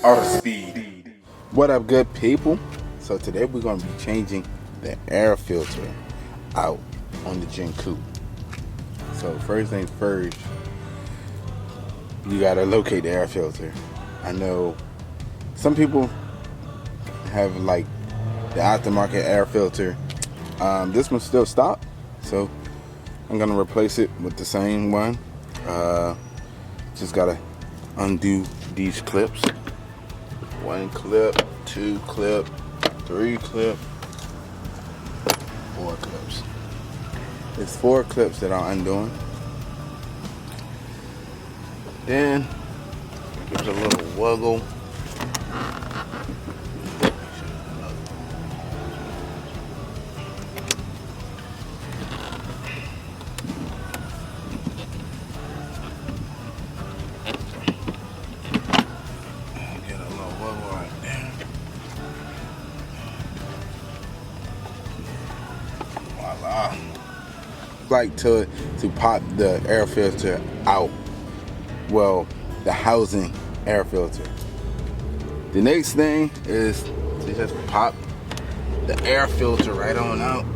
Auto speed. What up, good people? So today we're gonna be changing the air filter out on the Gen Coupe. So first things first, you gotta locate the air filter. I know some people have like the aftermarket air filter. This one's still stock, so I'm gonna replace it with the same one. Just gotta undo these clips. 1 clip, 2 clip, 3 clip, 4 clips. It's 4 clips that I'm undoing. Then give it a little wiggle. Like to pop the air filter out. Well, the housing air filter. The next thing is to just pop the air filter right on out.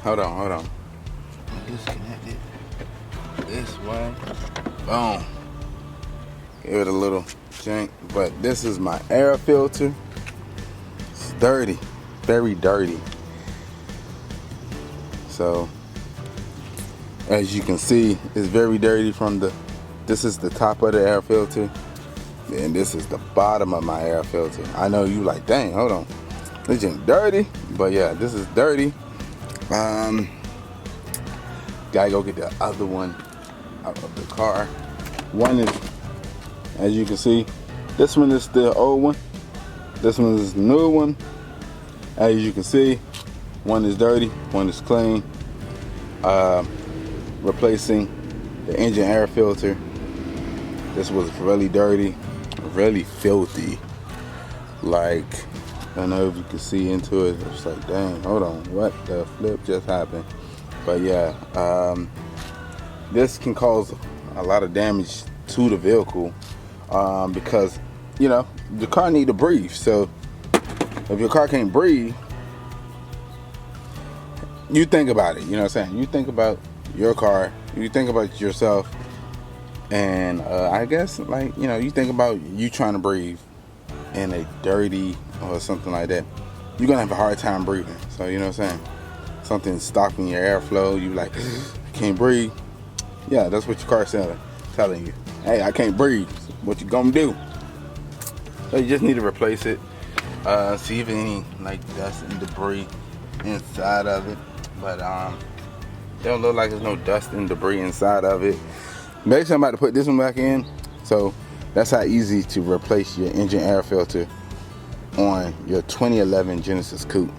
Hold on. Hold on. Disconnect it this way. Boom. Give it a little jank. But this is my air filter. It's dirty. Very dirty. So, as you can see, it's very dirty from this is the top of the air filter. And this is the bottom of my air filter. I know you like, dang, hold on. This ain't dirty. But yeah, this is dirty. Gotta go get the other one out of the car. One is, as you can see, this one is the old one. This one is the new one. As you can see, one is dirty, one is clean. Replacing the engine air filter. This was really dirty, really filthy. Like, I don't know if you can see into it. It's like, dang, hold on, what the flip just happened? But yeah, this can cause a lot of damage to the vehicle because, you know, the car need to breathe. So if your car can't breathe, you think about it, you know what I'm saying? You think about your car, you think about yourself, and I guess, like, you know, you think about you trying to breathe in a dirty or something like that, you're gonna have a hard time breathing. So you know what I'm saying, something's stopping your airflow, you like, I can't breathe. Yeah, that's what your car's telling you. Hey, I can't breathe. What you gonna do? So you just need to replace it. See if any like dust and debris inside of it, but it don't look like there's no dust and debris inside of it. Basically, I'm about to put this one back in. So that's how easy to replace your engine air filter on your 2011 Genesis Coupe.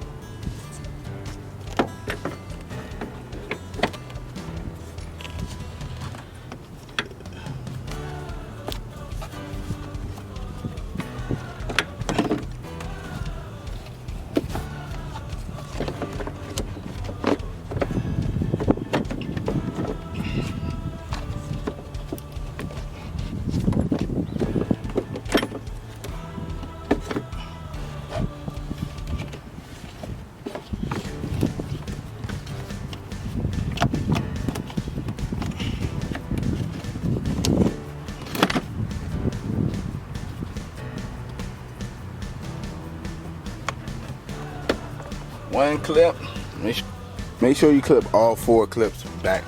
One clip. Make sure you clip all 4 clips back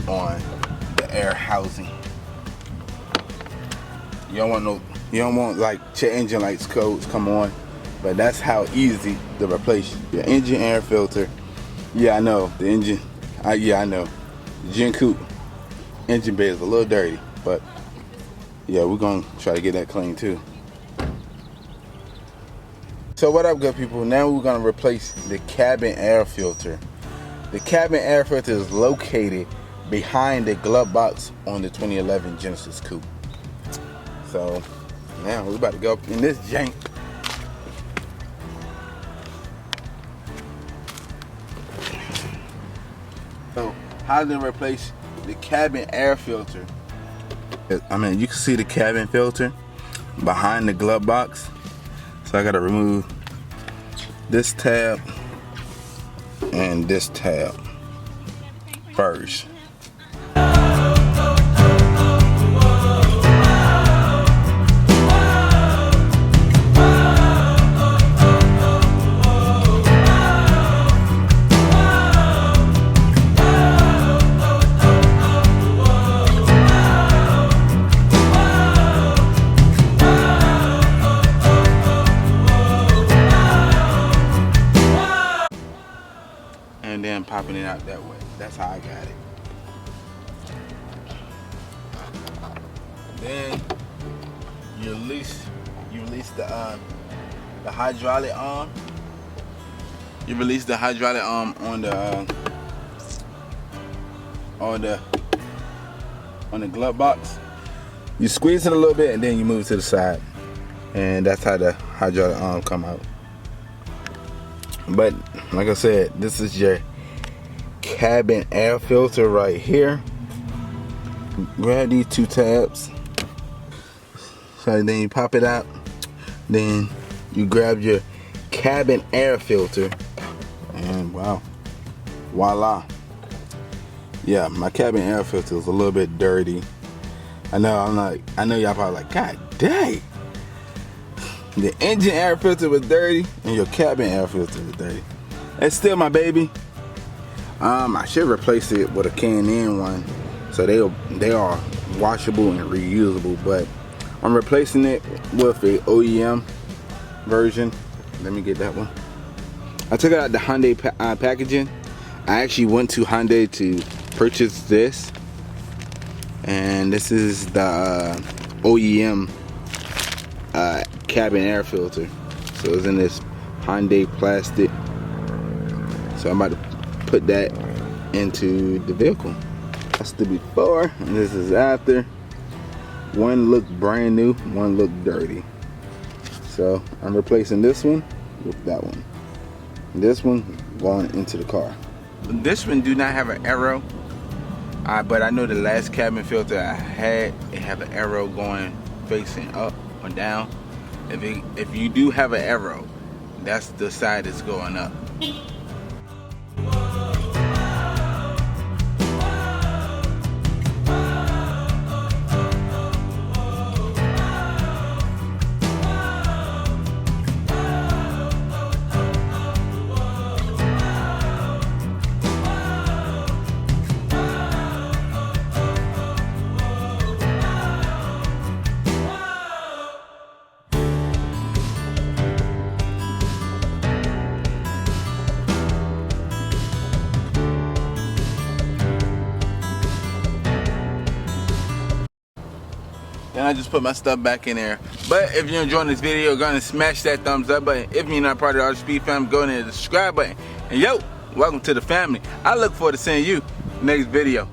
on the air housing. You don't want like your engine lights codes come on, but that's how easy to replace your engine air filter. Yeah, I know the engine. Yeah, I know the Gen Coupe engine bay is a little dirty, but yeah, we're gonna try to get that clean too. So what up, good people? Now we're gonna replace the cabin air filter. The cabin air filter is located behind the glove box on the 2011 Genesis Coupe. So now we're about to go up in this jank. So how to replace the cabin air filter? I mean, you can see the cabin filter behind the glove box. So I gotta remove this tab and this tab first. And then popping it out that way. That's how I got it. Then you release the hydraulic arm. You release the hydraulic arm on the glove box. You squeeze it a little bit and then you move it to the side, and that's how the hydraulic arm come out. But like I said, this is your cabin air filter right here. Grab these two tabs. So then you pop it out. Then you grab your cabin air filter, and wow, voila. Yeah, my cabin air filter is a little bit dirty. I know y'all probably like, God dang. The engine air filter was dirty and your cabin air filter was dirty. It's still my baby. I should replace it with a K&N one, so they are washable and reusable. But I'm replacing it with a OEM version. Let me get that one. I took it out the Hyundai packaging. I actually went to Hyundai to purchase this, and this is the OEM cabin air filter. So it's in this Hyundai plastic. So I'm about to put that into the vehicle. That's the before and this is after. One looked brand new, one looked dirty. So I'm replacing this one with that one. And this one going into the car. This one do not have an arrow, but I know the last cabin filter I had, it have an arrow going facing up or down. If you do have an arrow, that's the side that's going up. Then I just put my stuff back in there. But if you're enjoying this video, go ahead and smash that thumbs up button. If you're not part of the Auto Speed family, go ahead and hit the subscribe button. And yo, welcome to the family. I look forward to seeing you next video.